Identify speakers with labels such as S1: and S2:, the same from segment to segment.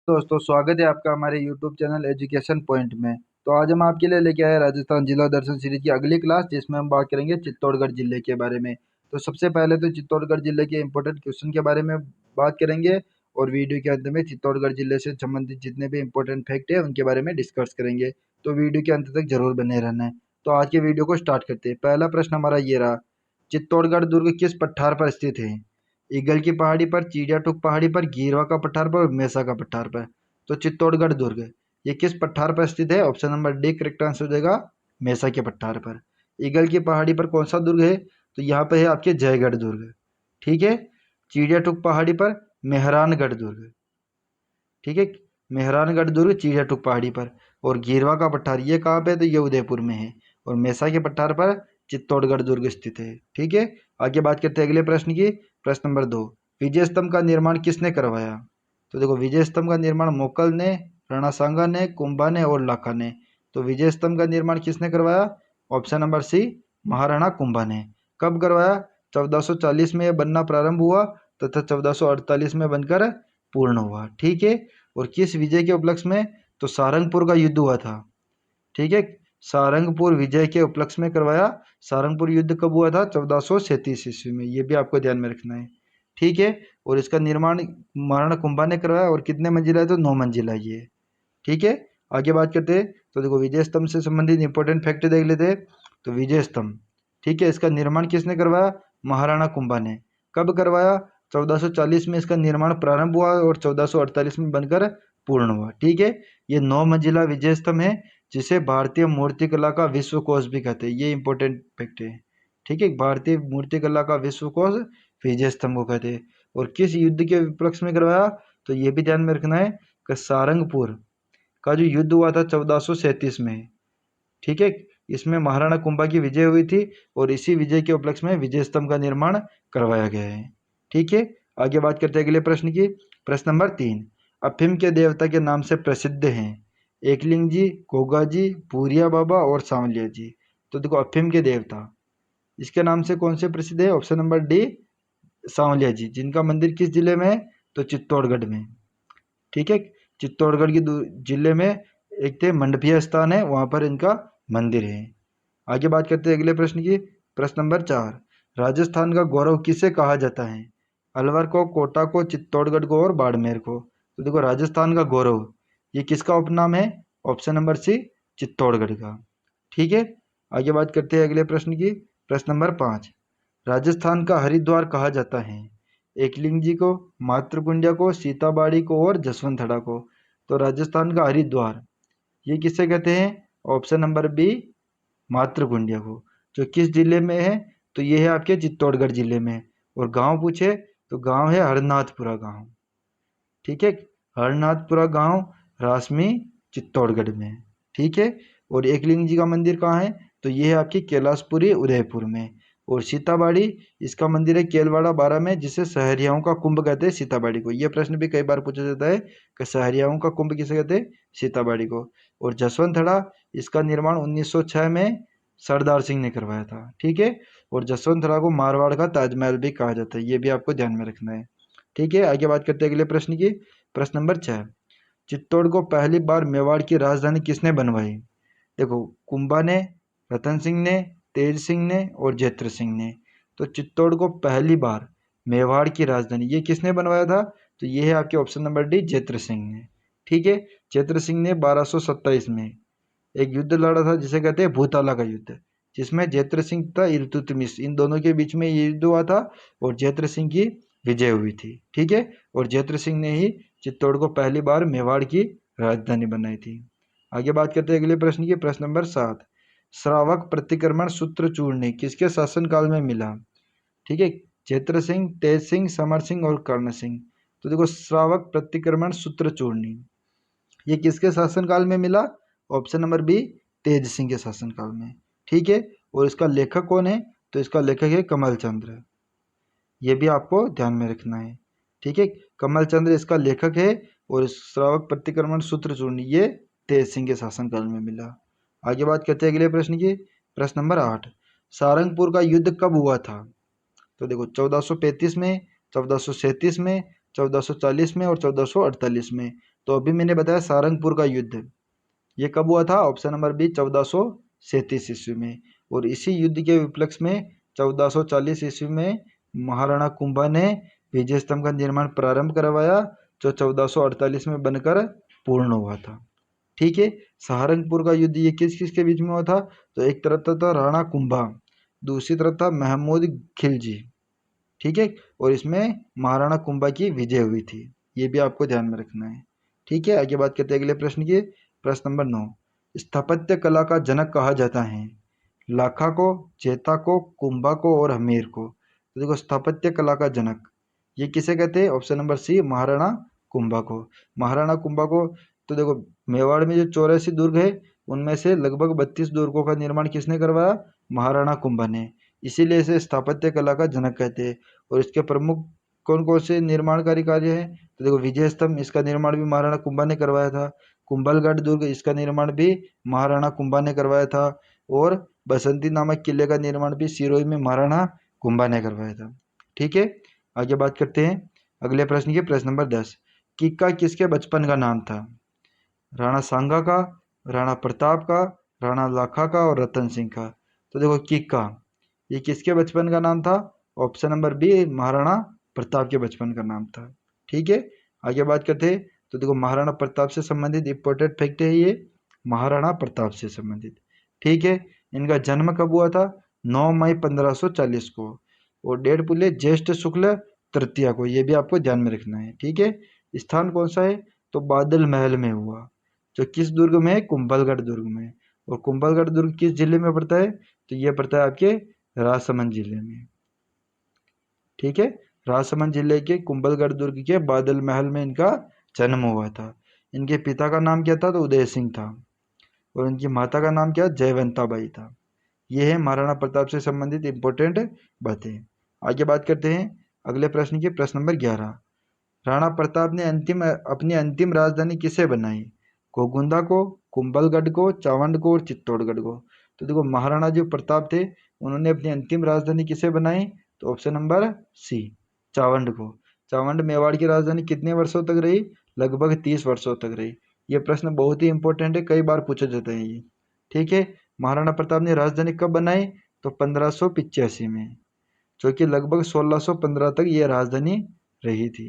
S1: दोस्तों, स्वागत है आपका हमारे YouTube चैनल एजुकेशन पॉइंट में। तो आज हम आपके लिए लेके आए राजस्थान जिला दर्शन सीरीज की अगली क्लास, जिसमें हम बात करेंगे चित्तौड़गढ़ जिले के बारे में। तो सबसे पहले तो चित्तौड़गढ़ जिले के इंपॉर्टेंट क्वेश्चन के बारे में बात करेंगे, और वीडियो के अंत में चित्तौड़गढ़ जिले से संबंधित जितने भी इंपॉर्टेंट फैक्ट है उनके बारे में डिस्कस करेंगे। तो वीडियो के अंत तक जरूर बने रहना है। तो आज के वीडियो को स्टार्ट करते हैं। पहला प्रश्न हमारा ये रहा, चित्तौड़गढ़ दुर्ग किस पठार पर स्थित है? ईगल की पहाड़ी पर, चिड़ियाटुक पहाड़ी पर, गीरवा का पठार पर और मेसा का पठार पर। तो चित्तौड़गढ़ दुर्ग ये किस पठार पर स्थित है? Option number D correct answer हो जाएगा, मेसा के पठार पर। ईगल की पहाड़ी पर कौन सा दुर्ग है? तो यहाँ पे है आपके जयगढ़ दुर्ग। ठीक है। चिड़ियाटुक पहाड़ी पर मेहरानगढ़ दुर्ग। ठीक है, मेहरानगढ़ दुर्ग चिड़ियाटुक पहाड़ी पर। और गीरवा का पठार ये कहाँ पे है? तो ये उदयपुर में है। और मेसा के पठार पर चित्तौड़गढ़ दुर्ग स्थित है। ठीक है। आगे बात करते हैं अगले प्रश्न की। प्रश्न नंबर 2, विजय स्तंभ का निर्माण किसने करवाया? तो देखो, विजय स्तंभ का निर्माण मोकल ने, राणा सांगा ने, कुंभा ने और लाखा ने। तो विजय स्तंभ का निर्माण किसने करवाया? Option number C, Maharana Kumbha ने। कब करवाया? 1440 में यह बनना प्रारंभ हुआ तथा 1448 में बनकर पूर्ण हुआ। ठीक है। और किस विजय के उपलक्ष्य में? तो सारंगपुर का युद्ध हुआ था। ठीक है, सारंगपुर विजय के उपलक्ष्य में करवाया। सारंगपुर युद्ध कब हुआ था? 1437 ईस्वी में। ये भी आपको ध्यान में रखना है। ठीक है। और इसका निर्माण महाराणा कुंभा ने करवाया। और कितने मंजिला है? तो 9 मंजिला ये। ठीक है। आगे बात करते हैं। तो देखो, विजय स्तंभ से संबंधित इंपॉर्टेंट फैक्ट देख लेते हैं। तो विजय स्तंभ, ठीक है, इसका निर्माण किसने करवाया? महाराणा कुंभा ने। कब करवाया? 1440 में इसका निर्माण प्रारंभ हुआ और 1448 में बनकर पूर्ण हुआ। ठीक है। ये 9 मंजिला विजय स्तंभ है, जिसे भारतीय मूर्तिकला का विश्वकोश भी कहते हैं। ये इंपॉर्टेंट फैक्ट है। ठीक है, भारतीय मूर्तिकला का विश्वकोश विजय स्तंभ को कहते हैं। और किस युद्ध के उपलक्ष्य में करवाया? तो ये भी ध्यान में रखना है कि सारंगपुर का जो युद्ध हुआ था 1437 में। ठीक है, इसमें महाराणा कुंभा की विजय हुई थी और इसी विजय के उपलक्ष्य में विजय स्तंभ का निर्माण करवाया गया है। ठीक है। आगे बात करते हैं अगले प्रश्न की। प्रश्न नंबर 3, अफीम के देवता के नाम से प्रसिद्ध हैं एकलिंग जी, गोगा जी, पूरिया बाबा और सांवलिया जी। तो देखो, अफीम के देवता इसके नाम से कौन से प्रसिद्ध है? Option number D, Sanwaliya ji, जिनका मंदिर किस जिले में है? तो चित्तौड़गढ़ में। ठीक है, चित्तौड़गढ़ की जिले में एक थे मंडपिया स्थान है, वहां पर इनका मंदिर है। आगे बात करते हैं अगले प्रश्न की। प्रश्न नंबर 4, राजस्थान का गौरव किसे कहा जाता है? अलवर को, कोटा को, चित्तौड़गढ़ को और बाड़मेर को। तो देखो, राजस्थान का गौरव ये किसका उपनाम है? ऑप्शन नंबर सी, चित्तौड़गढ़ का। ठीक है। आगे बात करते हैं अगले प्रश्न की। प्रश्न नंबर 5, राजस्थान का हरिद्वार कहा जाता है एकलिंग जी को, मातृकुंडिया को, सीताबाड़ी को और जसवंतड़ा को। तो राजस्थान का हरिद्वार ये किससे कहते हैं? ऑप्शन नंबर बी, मातृकुंडिया को। जो किस जिले में है? तो ये है आपके चित्तौड़गढ़ जिले में। और गांव पूछे तो गांव है हरनाथपुरा गांव। ठीक है, हरनाथपुरा गांव रासमी चित्तौड़गढ़ में। ठीक है। और एकलिंग जी का मंदिर कहाँ है? तो ये है आपकी कैलाशपुरी उदयपुर में। और सीताबाड़ी, इसका मंदिर है केलवाड़ा बारा में, जिसे सहरियाओं का कुंभ कहते हैं सीताबाड़ी को। ये प्रश्न भी कई बार पूछा जाता है कि सहरियाओं का कुंभ किसे कहते हैं? सीताबाड़ी को। और जसवंतड़ा, इसका निर्माण 1906 में सरदार सिंह ने करवाया था। ठीक है। और जसवंतड़ा को मारवाड़ का ताजमहल भी कहा जाता है। ये भी आपको ध्यान में रखना है। ठीक है। आगे बात करते हैं अगले प्रश्न की। प्रश्न नंबर 6, चित्तौड़ को पहली बार मेवाड़ की राजधानी किसने बनवाई? देखो, कुंभा ने, रतन सिंह ने, तेज सिंह ने और जैत्र सिंह ने। तो चित्तौड़ को पहली बार मेवाड़ की राजधानी ये किसने बनवाया था? तो ये है आपके option number D, Jaitra Singh ने। ठीक है। जैत्र सिंह ने 1227 में एक युद्ध लड़ा था, जिसे कहते हैं भूताला का युद्ध, जिसमें जैत्र सिंह तथा इल्तुतमिश इन दोनों के बीच में ये युद्ध हुआ था और जैत्र सिंह की विजय हुई थी। ठीक है। और जैत्र सिंह ने ही चित्तौड़ को पहली बार मेवाड़ की राजधानी बनाई थी। आगे बात करते हैं अगले प्रश्न की। प्रश्न नंबर 7, श्रावक प्रतिक्रमण सूत्र चूर्ण किसके शासनकाल में मिला? ठीक है, जैत्र सिंह, तेज सिंह, समर सिंह और कर्ण सिंह। तो देखो, श्रावक प्रतिक्रमण सूत्र चूर्ण ये किसके शासनकाल में मिला? ऑप्शन नंबर बी, तेज सिंह के शासनकाल में। ठीक है। और इसका लेखक कौन है? तो इसका लेखक है कमल चंद्र। ये भी आपको ध्यान में रखना है। ठीक है, कमल चंद्र इसका लेखक है। और श्रावक प्रतिक्रमण सूत्र चूर्ण ये तेज सिंह के शासनकाल में मिला। आगे बात करते हैं अगले प्रश्न की। प्रश्न नंबर 8, सारंगपुर का युद्ध कब हुआ था? तो देखो, 1435 में, 1437 में, 1440 में और 1448 में। तो अभी मैंने बताया सारंगपुर का युद्ध, ये कब हुआ था? ऑप्शन नंबर बी 1437 ईस्वी में। और इसी युद्ध के उपलक्ष्य में 1440 ईस्वी में महाराणा कुंभा ने विजय स्तंभ का निर्माण प्रारंभ करवाया, जो 1448 में बनकर पूर्ण हुआ था। ठीक है, सहारनपुर का युद्ध ये किस किस के बीच में हुआ था? तो एक तरफ था राणा कुंभा, दूसरी तरफ था महमूद खिलजी। ठीक है, और इसमें महाराणा कुंभा की विजय हुई थी, ये भी आपको ध्यान में रखना है। ठीक है, आगे बात करते हैं अगले प्रश्न की। प्रश्न नंबर 9, स्थापत्य कला का जनक कहा जाता है लाखा को, चेता को, कुंभा को और हमीर को। तो देखो, स्थापत्य कला का जनक ये किसे कहते हैं? Option number C Maharana Kumbha को। महाराणा कुंभा को, तो देखो मेवाड़ में जो 84 दुर्ग है उनमें से लगभग 32 दुर्गों का निर्माण किसने करवाया? महाराणा कुंभा ने। इसीलिए इसे स्थापत्य कला का जनक कहते हैं। और इसके प्रमुख कौन कौन से निर्माणकारी कार्य हैं? तो देखो, विजय स्तंभ, इसका निर्माण भी महाराणा कुंभा ने करवाया था। कुंभलगढ़ दुर्ग, इसका निर्माण भी महाराणा कुंभा ने करवाया था। और बसंती नामक किले का निर्माण भी सिरोही में महाराणा कुंभा ने करवाया था। ठीक है, आगे बात करते हैं अगले प्रश्न की। प्रश्न नंबर 10, किक्का किसके बचपन का नाम था? राणा सांगा का, राणा प्रताप का, राणा लाखा का और रतन सिंह का। तो देखो, किक्का ये किसके बचपन का नाम था? Option number B Maharana Pratap के बचपन का नाम था। ठीक है, आगे बात करते हैं। तो देखो, महाराणा प्रताप से संबंधित इंपॉर्टेंट फैक्ट है ये, महाराणा प्रताप से संबंधित। ठीक है, इनका जन्म कब हुआ था? 9 मई 1540 को, और डेट पुल्य ज्येष्ठ शुक्ल तृतीया को, ये भी आपको ध्यान में रखना है। ठीक है, स्थान कौन सा है? तो बादल महल में हुआ, जो किस दुर्ग में है? कुंभलगढ़ दुर्ग में। और कुंभलगढ़ दुर्ग किस जिले में पड़ता है? तो ये पड़ता है आपके राजसमंद जिले में। ठीक है, राजसमंद जिले के कुंभलगढ़ दुर्ग के बादल महल में इनका जन्म हुआ था। इनके पिता का नाम क्या था? तो उदय सिंह था। और इनकी माता का नाम क्या? जयवंता बाई था। ये है महाराणा प्रताप से संबंधित इंपॉर्टेंट बातें। आगे बात करते हैं अगले प्रश्न की। प्रश्न नंबर 11, राणा प्रताप ने अपनी अंतिम राजधानी किसे बनाई? गोगुंदा को, कुंभलगढ़ को, चावंड को और चित्तौड़गढ़ को। तो देखो, महाराणा जो प्रताप थे उन्होंने अपनी अंतिम राजधानी किसे बनाई? तो ऑप्शन नंबर सी चावंड को। चावंड मेवाड़ की राजधानी कितने वर्षों तक रही? लगभग 30 वर्षों तक रही। ये प्रश्न बहुत ही इंपॉर्टेंट है, कई बार पूछा जाता है ये। ठीक है, महाराणा प्रताप ने राजधानी कब बनाई? तो 1585 में, जो कि लगभग 1615 तक ये राजधानी रही थी।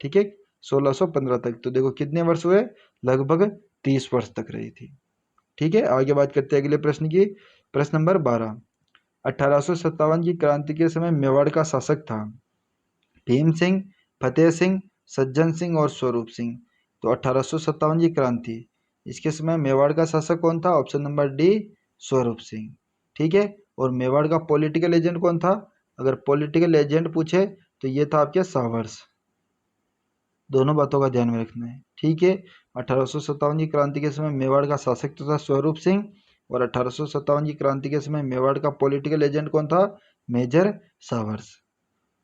S1: ठीक है, 1615 तक। तो देखो कितने वर्ष हुए? लगभग 30 वर्ष तक रही थी। ठीक है, आगे बात करते हैं अगले प्रश्न की। प्रश्न नंबर 12, 1857 की क्रांति के समय मेवाड़ का शासक था भीम सिंह, फतेह सिंह, सज्जन सिंह और स्वरूप सिंह। तो 1857 की क्रांति, इसके समय मेवाड़ का शासक कौन था? Option number D Swaroop Singh. ठीक है, और मेवाड़ का पॉलिटिकल एजेंट कौन था? अगर पॉलिटिकल एजेंट पूछे तो ये था आपके सावर्स। दोनों बातों का ध्यान में रखना है। ठीक है, 1857 की क्रांति के समय मेवाड़ का शासक तो था स्वरूप सिंह, और 1857 की क्रांति के समय मेवाड़ का पॉलिटिकल एजेंट कौन था? Major Sawers.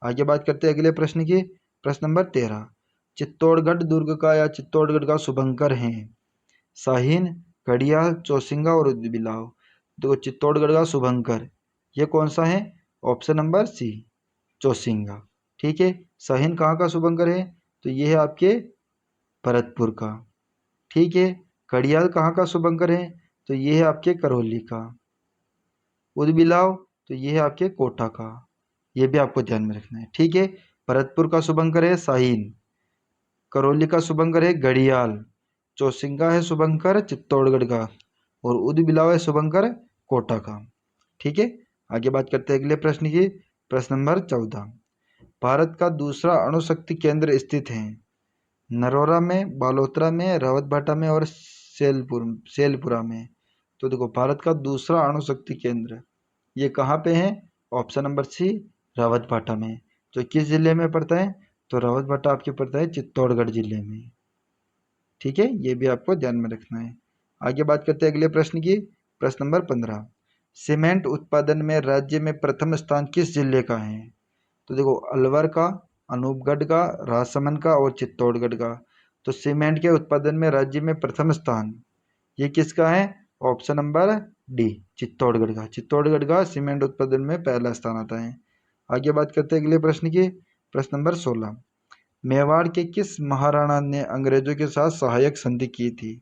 S1: आगे बात करते हैं अगले प्रश्न की। प्रश्न नंबर 13, चित्तौड़गढ़ दुर्ग का या चित्तौड़गढ़ का शुभंकर है शाहीन, घड़ियाल, चौसिंगा और उदबिलाव। देखो, चित्तौड़गढ़ का शुभंकर ये कौन सा है? ऑप्शन नंबर सी चौसिंगा। ठीक है, शाहीन कहाँ का शुभंकर है? तो ये है आपके भरतपुर का। ठीक है, घड़ियाल कहाँ का शुभंकर है? तो ये है आपके करौली का। उदबिलाव तो ये है आपके कोटा का। ये भी आपको ध्यान में रखना है। ठीक है, भरतपुर का शुभंकर है शाहीन, करौली का शुभंकर है घड़ियाल, चौसिंगा है शुभंकर चित्तौड़गढ़ का, और उदबिलाव है शुभंकर कोटा का। ठीक है, आगे बात करते हैं अगले प्रश्न की। प्रश्न नंबर 14, भारत का दूसरा अणुशक्ति केंद्र स्थित है नरोरा में, बालोतरा में, रावतभाटा में और सेलपुरा में। तो देखो, भारत का दूसरा अणुशक्ति केंद्र ये कहाँ पे है? ऑप्शन नंबर सी रावतभाटा में, जो किस जिले में पड़ता है? तो रावतभाटा आपके पड़ता है चित्तौड़गढ़ जिले में। ठीक है, ये भी आपको ध्यान में रखना है। आगे बात करते हैं अगले प्रश्न की। प्रश्न नंबर 15, सीमेंट उत्पादन में राज्य में प्रथम स्थान किस जिले का है? तो देखो, अलवर का, अनूपगढ़ का, राजसमंद का और चित्तौड़गढ़ का। तो सीमेंट के उत्पादन में राज्य में प्रथम स्थान ये किसका है? ऑप्शन नंबर डी चित्तौड़गढ़ का। चित्तौड़गढ़ का सीमेंट उत्पादन में पहला स्थान आता है। आगे बात करते हैं अगले प्रश्न की। प्रश्न नंबर 16, मेवाड़ के किस महाराणा ने अंग्रेजों के साथ सहायक संधि की थी?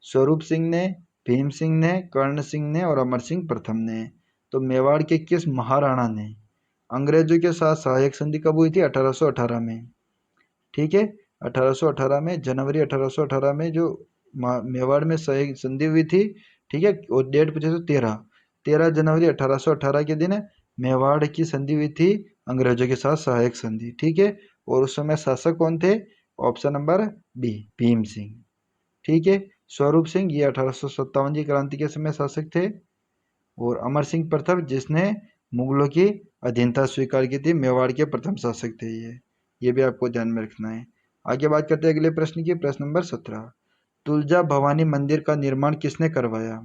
S1: स्वरूप सिंह ने, भीम सिंह ने, कर्ण सिंह ने और अमर सिंह प्रथम ने। तो मेवाड़ के किस महाराणा ने अंग्रेजों के साथ सहायक संधि कब हुई थी? 1818 में। ठीक है, 1818 में, जनवरी 1818 में जो मेवाड़ में सहायक संधि हुई थी। ठीक है, और डेट पूछे तो 13 जनवरी 1818 के दिन मेवाड़ की संधि हुई थी अंग्रेजों के साथ सहायक संधि। ठीक है, और उस समय शासक कौन थे? Option number B, Bhim Singh. ठीक है, स्वरूप सिंह ये 1857 की क्रांति के समय शासक थे, और अमर सिंह प्रथम जिसने मुगलों की अधीनता स्वीकार की थी, मेवाड़ के प्रथम शासक थे ये भी आपको ध्यान में रखना है। आगे बात करते हैं अगले प्रश्न की, प्रश्न नंबर 17। तुलजा भवानी मंदिर का निर्माण किसने करवाया?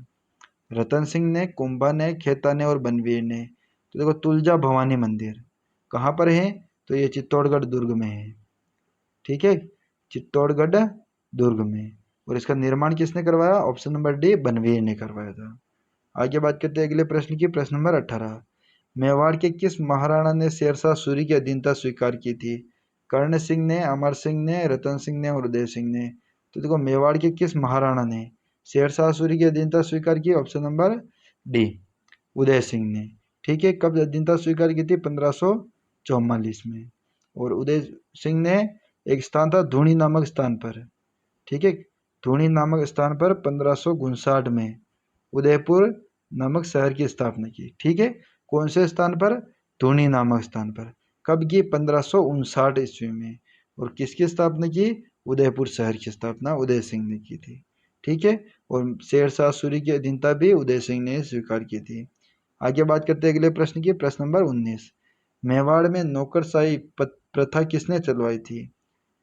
S1: रतन सिंह ने, कुंभा ने, खेता ने और बनवीर ने। तो देखो, तुलजा भवानी मंदिर कहाँ पर है? तो ये चित्तौड़गढ़ दुर्ग में है। ठीक है, चित्तौड़गढ़ दुर्ग में। और इसका निर्माण किसने करवाया? ऑप्शन नंबर डी, बनवीर ने करवाया था। आगे बात करते हैं अगले प्रश्न की, प्रश्न नंबर 18। मेवाड़ के किस महाराणा ने शेरशाह सूरी की अधीनता स्वीकार की थी? कर्ण सिंह ने, अमर सिंह ने, रतन सिंह ने और उदय सिंह ने। तो देखो, मेवाड़ के किस महाराणा ने शेरशाह सूरी की अधीनता स्वीकार की? Option number D, Uday Singh ने। ठीक है, कब अधीनता स्वीकार की थी? 1544 में। और उदय सिंह ने एक स्थान था धूनी नामक स्थान पर। ठीक है, धूनी नामक स्थान पर 1559 में उदयपुर नामक शहर की स्थापना की। ठीक है, कौन से स्थान पर? धूनी नामक स्थान पर। कब की? 1559 ईस्वी में। और किसकी स्थापना की? उदयपुर शहर की स्थापना उदय सिंह ने की थी। ठीक है, और शेरशाह सूरी की अधीनता भी उदय सिंह ने स्वीकार की थी। आगे बात करते हैं अगले प्रश्न की, प्रश्न नंबर 19। मेवाड़ में नौकरशाही प्रथा किसने चलवाई थी?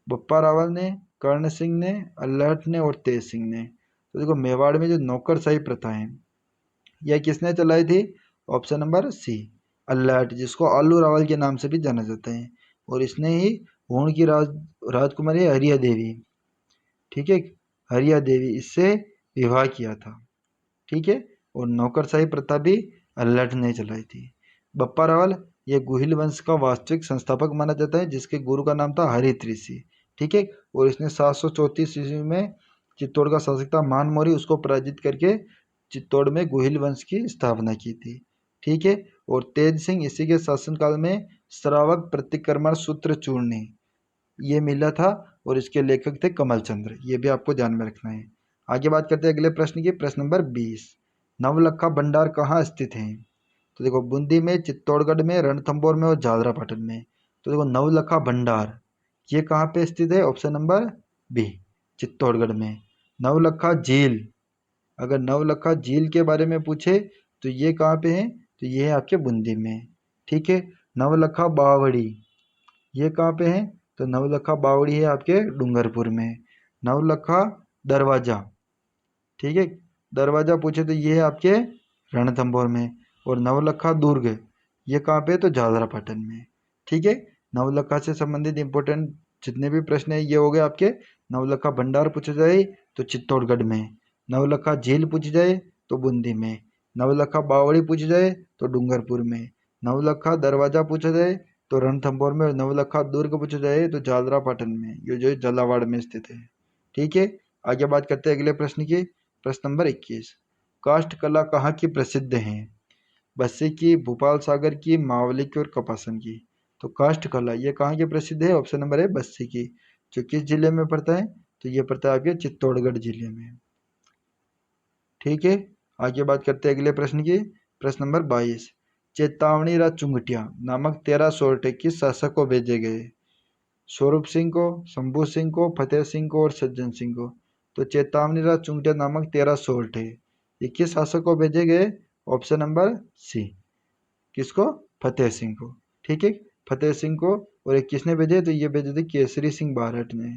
S1: बप्पा रावल ने, कर्ण सिंह ने, अल्लहट ने और तेज सिंह ने। तो देखो, मेवाड़ में जो नौकरशाही प्रथा है यह किसने चलाई थी? ऑप्शन नंबर सी, अल्लहट, जिसको आलू रावल के नाम से भी जाना जाता है। और इसने ही हूण की राजकुमारी हरिया देवी, ठीक है, हरिया देवी, इससे विवाह किया था। ठीक है, और नौकरशाही प्रथा भी अल्लहट ने चलाई थी। बप्पा रावल ये गुहिल वंश का वास्तविक संस्थापक माना जाता है, जिसके गुरु का नाम था हरित ऋषि। ठीक है, और इसने 734 ईस्वी में चित्तौड़ का शासक था मान मौर्य, उसको पराजित करके चित्तौड़ में गुहिल वंश की स्थापना की थी। ठीक है, और तेज सिंह इसी के शासनकाल में श्रावक प्रतिक्रमण सूत्र चूर्ण ये मिला था, और इसके लेखक थे कमल चंद्र। ये भी आपको ध्यान में रखना है। आगे बात करते हैं अगले प्रश्न की, प्रश्न नंबर 20। नवलखा भंडार कहाँ स्थित है? तो देखो, बूंदी में, चित्तौड़गढ़ में, रणथंभौर में और झालरापाटन में। तो देखो, नवलखा भंडार ये कहाँ पे स्थित है? ऑप्शन नंबर बी, चित्तौड़गढ़ में। नवलखा झील, अगर नवलखा झील के बारे में पूछे तो ये कहाँ पे है? तो ये है आपके बूंदी में। ठीक है, नवलखा बावड़ी ये कहाँ पे है? तो नवलखा बावड़ी है आपके डूंगरपुर में। नवलखा दरवाजा, ठीक है, दरवाजा पूछे तो ये है आपके रणथंभौर में। और नवलखा दुर्ग ये कहाँ पे है? तो झालरापाटन में। ठीक है, नवलखा से संबंधित इंपॉर्टेंट जितने भी प्रश्न है ये हो गए आपके। नवलखा भंडार पूछा जाए तो चित्तौड़गढ़ में, नवलखा झील पूछी जाए तो बूंदी में, नवलखा बावड़ी पूछी जाए तो डूंगरपुर में, नवलखा दरवाजा पूछा जाए तो रणथंभौर में, और नवलखा दुर्ग पूछा जाए तो झालरापाटन में, ये जो झालावाड़ में स्थित है। ठीक है, आगे बात करते हैं अगले प्रश्न की, प्रश्न नंबर 21। काष्ठ कला कहाँ की प्रसिद्ध है? बस्सी की, भूपाल सागर की, मावली की और कपासन की। तो काष्ठ कला ये कहाँ की प्रसिद्ध है? ऑप्शन नंबर है बस्सी की, जो किस जिले में पड़ता है? तो ये पड़ता है आपके चित्तौड़गढ़ जिले में। ठीक है, आगे बात करते हैं अगले प्रश्न की, प्रश्न नंबर 22। चेतावनी राज चुंगटिया नामक 13 सोरठे किस शासक को भेजे गए? स्वरूप सिंह को, शंभू सिंह को, फतेह सिंह को और सज्जन सिंह को। तो चेतावनी राज चुंगटिया नामक 13 सोरठे ये किस शासक को भेजे गए? ऑप्शन नंबर सी, किसको? फतेह सिंह को। ठीक है, फतेह सिंह को। और एक किसने भेजे? तो ये भेजे थे केसरी सिंह बारठ ने।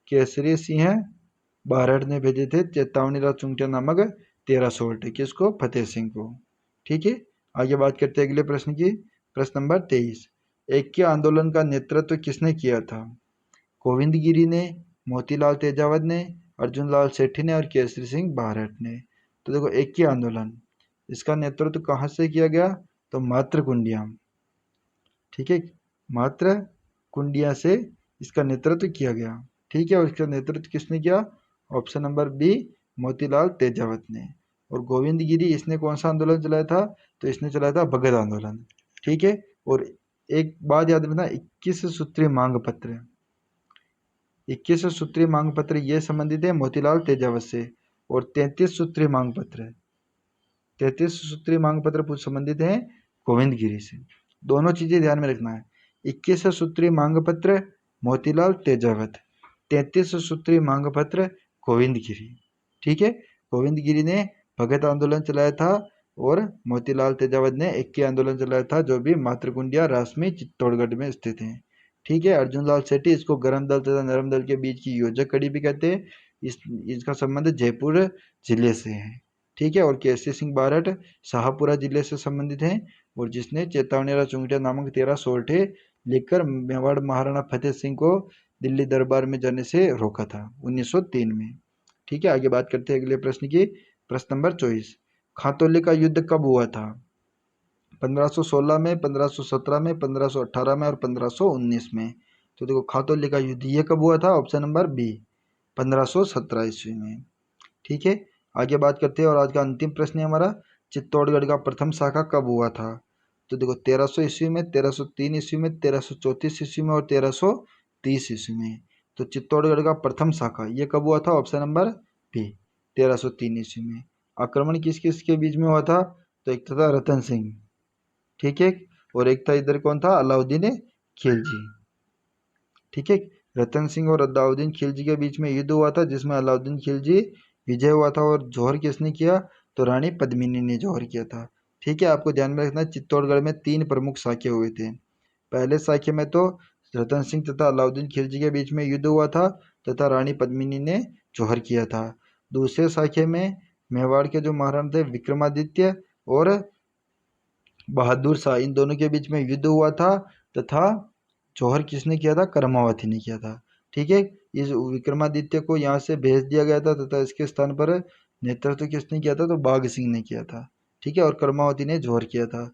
S1: केसरी सिंह बारठ ने भेजे थे चेतावनी राज चुंगटिया नामक 13 सोरठे, किसको? फतेह सिंह को। ठीक है, आगे बात करते हैं अगले प्रश्न की, प्रश्न नंबर 23। ऐक्य आंदोलन का नेतृत्व किसने किया था? गोविंद गिरी ने, मोतीलाल तेजावत ने, अर्जुन लाल सेठी ने और केसरी सिंह बारठ ने। तो देखो, ऐक्य आंदोलन इसका नेतृत्व कहाँ से किया गया? तो मात्र कुंडिया, ठीक है, मात्र कुंडिया से इसका नेतृत्व किया गया। ठीक है, और इसका नेतृत्व किसने किया? Option number B, Motilal Tejawat ने। और गोविंद गिरी, इसने कौन सा आंदोलन चलाया था? तो इसने चलाया था भगत आंदोलन। ठीक है, और एक बात याद रखना, 21 सूत्रीय मांग पत्र, 21 सूत्रीय मांग पत्र ये संबंधित है मोतीलाल तेजावत से। और 33 सूत्रीय मांग पत्र, 33 सूत्रीय मांग पत्र संबंधित है गोविंद गिरी से। दोनों चीजें ध्यान में रखना है। 21 सूत्रीय मांग पत्र मोतीलाल तेजावत, 33 सूत्रीय मांग पत्र गोविंद गिरी। ठीक है, गोविंद गिरी ने भगत आंदोलन चलाया था और मोतीलाल तेजावत ने एक आंदोलन चलाया था जो भी मातृकुंडिया, रासमी, चित्तौड़गढ़ में स्थित है। ठीक है, अर्जुन लाल सेठी, इसको गरम दल तथा नरम दल के बीच की योजक कड़ी भी कहते हैं। इसका संबंध जयपुर जिले से है। ठीक है, और केसरी सिंह बारठ शाहपुरा जिले से संबंधित हैं, और जिसने चेतावनी चुंगटिया नामक 13 सोरठे लिखकर मेवाड़ महाराणा फतेह सिंह को दिल्ली दरबार में जाने से रोका था 1903 में। ठीक है, आगे बात करते हैं अगले प्रश्न की। प्रश्न नंबर 24, खातौली का युद्ध कब हुआ था? 1516 में, 1517 में, 1518 में और 1519 में। तो देखो, खातौली का युद्ध ये कब हुआ था? ऑप्शन नंबर बी, 1517 ईस्वी में। ठीक है, आगे बात करते हैं और आज का अंतिम प्रश्न है हमारा, चित्तौड़गढ़ का प्रथम शाखा कब हुआ था? तो देखो, 1300 ईस्वी में, 1303 ईस्वी में, 1334 ईस्वी में और 1330 ईस्वी में। तो चित्तौड़गढ़ का प्रथम शाखा ये कब हुआ था? ऑप्शन नंबर बी, 1303 ईस्वी में। आक्रमण किस किस के बीच में हुआ था? तो एक था रतन सिंह, ठीक है, और एक था इधर कौन था? अलाउद्दीन खिलजी। ठीक है, रतन सिंह और अलाउद्दीन खिलजी के बीच में युद्ध हुआ था जिसमें अलाउद्दीन खिलजी विजय हुआ था। और जौहर किसने किया? तो रानी पद्मिनी ने जौहर किया था। ठीक है, आपको ध्यान में रखना, चित्तौड़गढ़ में 3 प्रमुख साखे हुए थे। पहले साखे में तो रतन सिंह तथा अलाउद्दीन खिलजी के बीच में युद्ध हुआ था तथा रानी पद्मिनी ने जौहर किया था। दूसरे साखे में मेवाड़ के जो महाराणा थे विक्रमादित्य और बहादुर शाह, इन दोनों के बीच में युद्ध हुआ था तथा जौहर किसने किया था? करमावती ने किया था। ठीक है, इस विक्रमादित्य को यहाँ से भेज दिया गया था तथा इसके स्थान पर नेतृत्व किसने किया था? तो बाघ सिंह ने किया था। ठीक है, और करमावती ने जौहर किया था।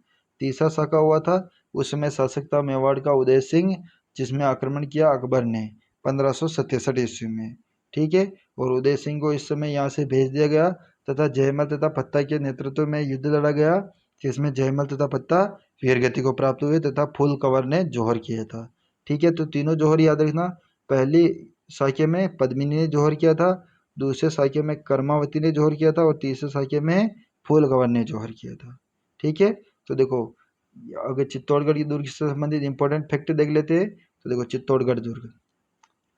S1: तीसरा शाखा हुआ था, उस समय शासक था मेवाड़ का उदय सिंह, जिसमें आक्रमण किया अकबर ने 1567 ईस्वी में। ठीक है, और उदय सिंह को इस समय यहाँ से भेज दिया गया तथा जयमल तथा पत्ता के नेतृत्व में युद्ध लड़ा गया, जिसमें जयमल तथा पत्ता वीरगति को प्राप्त हुए तथा फूल कंवर ने जौहर किया था। ठीक है, तो तीनों जौहर याद रखना। पहली साखे में पद्मिनी ने जौहर किया था, दूसरे साखे में कर्मावती ने जौहर किया था और तीसरे साखे में फूल कंवर ने जौहर किया था। ठीक है, तो देखो, अगर चित्तौड़गढ़ की दुर्ग से संबंधित इंपॉर्टेंट फैक्ट देख लेते हैं तो देखो, चित्तौड़गढ़ दुर्ग,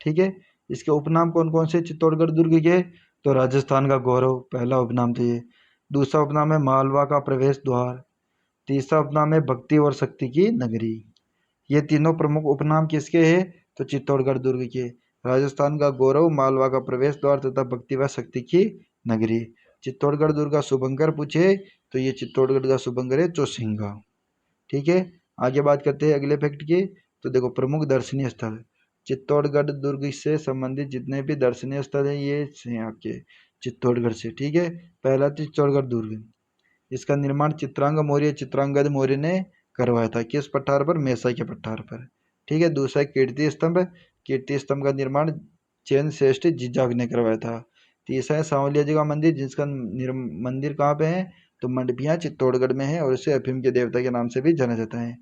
S1: ठीक है, इसके उपनाम कौन कौन से चित्तौड़गढ़ दुर्ग के? तो राजस्थान का गौरव पहला उपनाम तो ये, दूसरा उपनाम है मालवा का प्रवेश द्वार, तीसरा उपनाम है भक्ति और शक्ति की नगरी। ये तीनों प्रमुख उपनाम किसके हैं? तो चित्तौड़गढ़ दुर्ग के। राजस्थान का गौरव, मालवा का प्रवेश द्वार तथा भक्ति व शक्ति की नगरी। चित्तौड़गढ़ दुर्ग का शुभंकर पूछे तो ये चित्तौड़गढ़ का शुभंकर है चौसिंगा। ठीक है, आगे बात करते हैं अगले फैक्ट की। तो देखो, प्रमुख दर्शनीय स्थल, चित्तौड़गढ़ दुर्ग से संबंधित जितने भी दर्शनीय स्थल हैं ये हैं आपके चित्तौड़गढ़ से। ठीक है, पहला चित्तौड़गढ़ दुर्ग, इसका निर्माण चित्रांग मौर्य, चित्रांगद मौर्य ने करवाया था। किस पठार पर? मेसा के पठार पर। ठीक है, दूसरा कीर्ति स्तंभ, कीर्ति स्तंभ का निर्माण चैन श्रेष्ठ जिजाग ने करवाया था। तीसरा है सांवलिया जी का मंदिर, जिसका मंदिर कहाँ पे है? तो मंडपिया चित्तौड़गढ़ में है और इसे अफीम के देवता के नाम से भी जाना जाता है।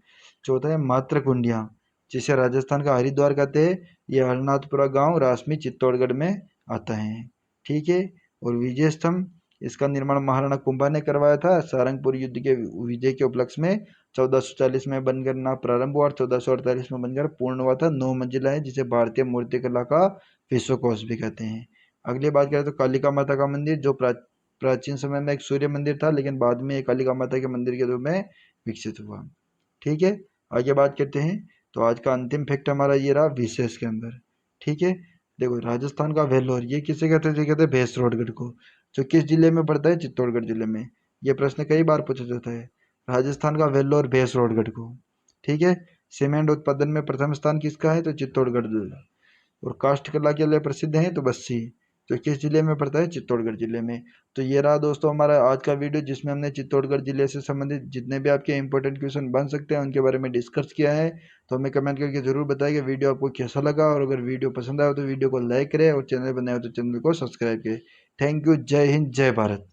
S1: चौथा है मातृकुंडिया, जिसे राजस्थान का हरिद्वार कहते हैं। यह हरनाथपुरा गांव रासमी चित्तौड़गढ़ में आता है। ठीक है, और विजय स्तंभ, इसका निर्माण महाराणा कुंभा ने करवाया था। सारंगपुर युद्ध के विजय के उपलक्ष्य में 1440 में बनकर ना प्रारंभ हुआ और 1448 में बनकर पूर्ण हुआ था। 9 मंजिला है, जिसे भारतीय मूर्तिकला का विश्वकोश भी कहते हैं। अगली बात करें तो कालिका माता का मंदिर, जो प्राचीन समय में एक सूर्य मंदिर था लेकिन बाद में एक कालिका माता के मंदिर के रूप में विकसित हुआ। ठीक है, आगे बात करते हैं। तो आज का अंतिम फैक्ट हमारा ये रहा विशेष के अंदर। ठीक है, देखो, राजस्थान का वेल्लोर ये किसे कहते हैं? कहते हैं भैंसरोडगढ़ को, जो किस जिले में पड़ता है? चित्तौड़गढ़ जिले में। ये प्रश्न कई बार पूछा जाता है, राजस्थान का वेल्लोर भैंसरोडगढ़ को। ठीक है, सीमेंट उत्पादन में प्रथम स्थान किसका है? तो चित्तौड़गढ़ जिला। और काष्ठ कला के लिए प्रसिद्ध है तो बस्सी, तो किस जिले में पड़ता है? चित्तौड़गढ़ जिले में। तो ये रहा दोस्तों हमारा आज का वीडियो, जिसमें हमने चित्तौड़गढ़ जिले से संबंधित जितने भी आपके इंपॉर्टेंट क्वेश्चन बन सकते हैं उनके बारे में डिस्कस किया है। तो हमें कमेंट करके जरूर बताइए वीडियो आपको कैसा लगा, और अगर वीडियो पसंद आया तो वीडियो को लाइक करें और चैनल बनाए हो तो चैनल को सब्सक्राइब करें। Thank you. जय हिंद, जय भारत।